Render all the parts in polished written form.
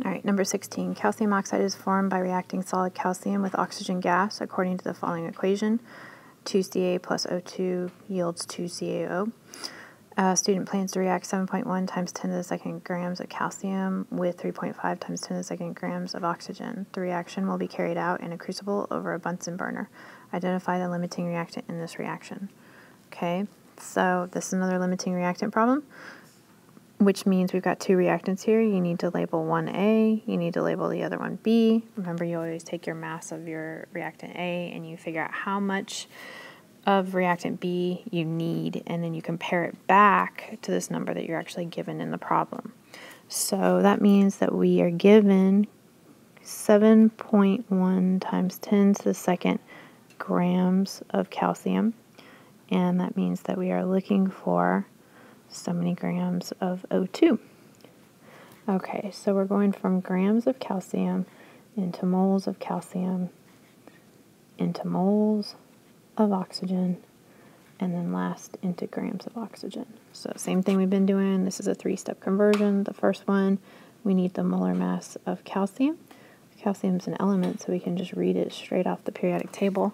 All right, number 16. Calcium oxide is formed by reacting solid calcium with oxygen gas according to the following equation. 2Ca plus O2 yields 2CaO. Student plans to react 7.1 times 10 to the second grams of calcium with 3.5 times 10 to the second grams of oxygen. The reaction will be carried out in a crucible over a Bunsen burner. Identify the limiting reactant in this reaction. Okay, so this is another limiting reactant problem, which means we've got two reactants here. You need to label one A, you need to label the other one B. Remember, you always take your mass of your reactant A and you figure out how much of reactant B you need, and then you compare it back to this number that you're actually given in the problem. So that means that we are given 7.1 times 10 to the second grams of calcium, and that means that we are looking for so many grams of O2. Okay, so we're going from grams of calcium into moles of calcium into moles of oxygen, and then last into grams of oxygen. So same thing we've been doing. This is a three-step conversion. The first one, we need the molar mass of calcium. Calcium's an element, so we can just read it straight off the periodic table.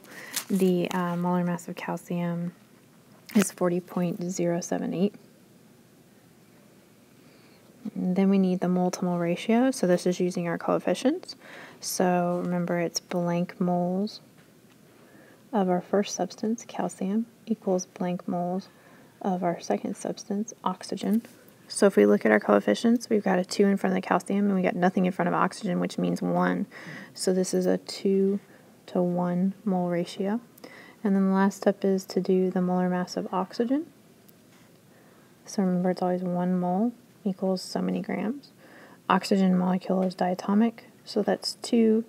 The molar mass of calcium is 40.078. And then we need the mole-to-mole ratio, so this is using our coefficients. So remember, it's blank moles of our first substance, calcium, equals blank moles of our second substance, oxygen. So if we look at our coefficients, we've got a 2 in front of the calcium, and we got nothing in front of oxygen, which means 1. So this is a 2 to 1 mole ratio. And then the last step is to do the molar mass of oxygen. So remember, it's always 1 mole equals so many grams. Oxygen molecule is diatomic, so that's 2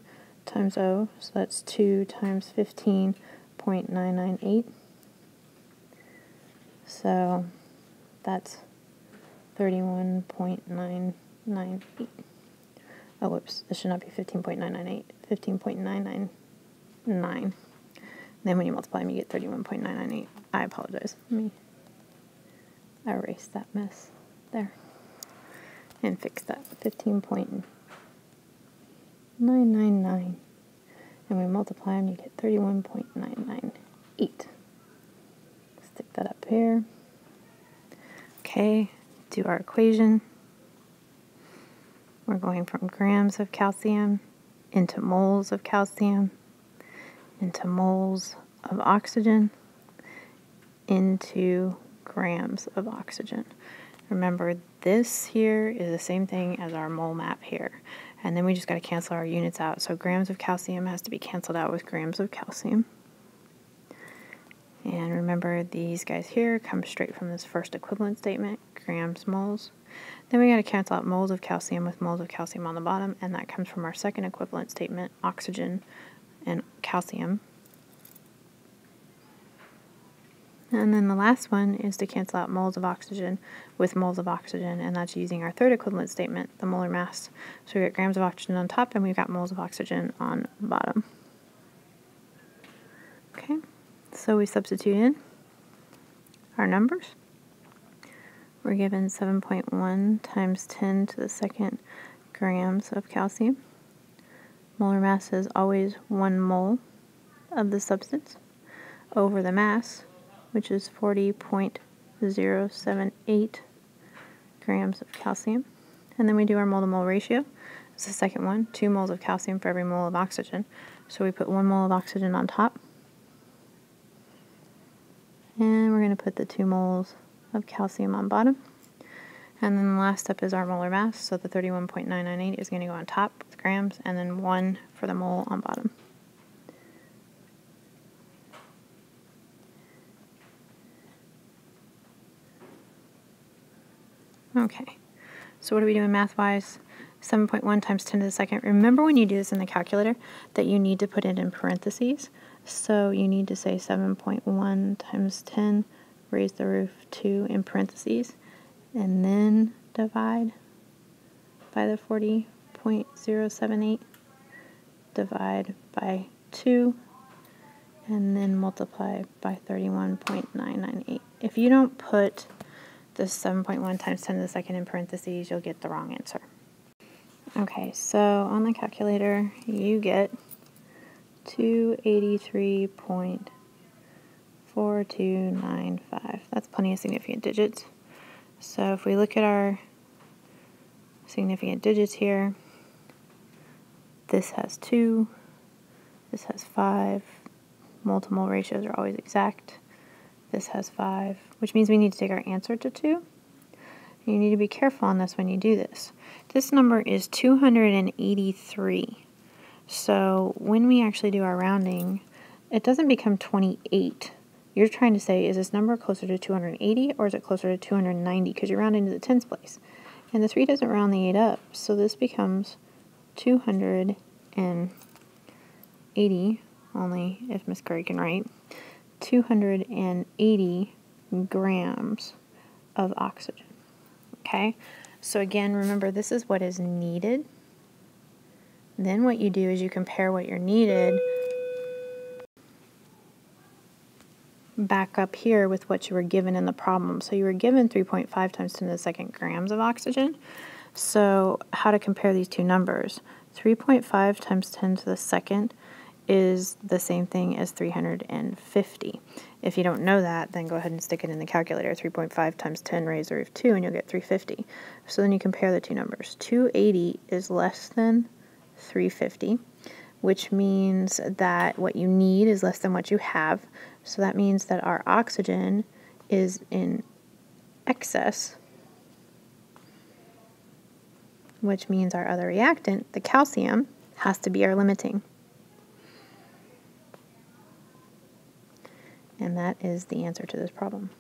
times O, so that's 2 times 15.998. So that's 31.998. Oh, whoops, this should not be 15.998, 15.999. Then when you multiply them, you get 31.998. I apologize. Let me erase that mess there and fix that. 15.999. And we multiply them, you get 31.998. Stick that up here. Okay, do our equation. We're going from grams of calcium into moles of calcium into moles of oxygen into grams of oxygen. Remember, this here is the same thing as our mole map here. And then we just got to cancel our units out. So grams of calcium has to be canceled out with grams of calcium. And remember, these guys here come straight from this first equivalent statement, grams, moles. Then we got to cancel out moles of calcium with moles of calcium on the bottom, and that comes from our second equivalent statement, oxygen and calcium. And then the last one is to cancel out moles of oxygen with moles of oxygen, and that's using our third equivalent statement, the molar mass. So we got grams of oxygen on top, and we've got moles of oxygen on the bottom. Okay, so we substitute in our numbers. We're given 7.1 times 10 to the second grams of calcium. Molar mass is always 1 mole of the substance over the mass, which is 40.078 grams of calcium. And then we do our mole-to-mole ratio. It's the second one, 2 moles of calcium for every mole of oxygen. So we put 1 mole of oxygen on top. And we're going to put the 2 moles of calcium on bottom. And then the last step is our molar mass, so the 31.998 is going to go on top with grams, and then 1 for the mole on bottom. Okay, so what are we doing math-wise? 7.1 times 10 to the second. Remember when you do this in the calculator that you need to put it in parentheses. So you need to say 7.1 times 10 raised to the roof 2 in parentheses, and then divide by the 40.078, divide by 2, and then multiply by 31.998. If you don't put the 7.1 times 10 to the second in parentheses, you'll get the wrong answer. Okay, so on the calculator, you get 283.4295. That's plenty of significant digits. So if we look at our significant digits here, this has 2, this has 5. Multiple ratios are always exact. This has 5, which means we need to take our answer to 2. You need to be careful on this when you do this. This number is 283. So when we actually do our rounding, it doesn't become 28. You're trying to say, is this number closer to 280 or is it closer to 290? Because you're rounding to the tens place. And the 3 doesn't round the 8 up, so this becomes 280, only if Miss Curry can write, 280 grams of oxygen. Okay, so again, remember this is what is needed. Then what you do is you compare what you're needed back up here with what you were given in the problem. So you were given 3.5 times 10 to the second grams of oxygen. So how to compare these two numbers? 3.5 times 10 to the second is the same thing as 350. If you don't know that, then go ahead and stick it in the calculator. 3.5 times 10 raised to the root of 2, and you'll get 350. So then you compare the two numbers. 280 is less than 350, which means that what you need is less than what you have. So that means that our oxygen is in excess, which means our other reactant, the calcium, has to be our limiting. And that is the answer to this problem.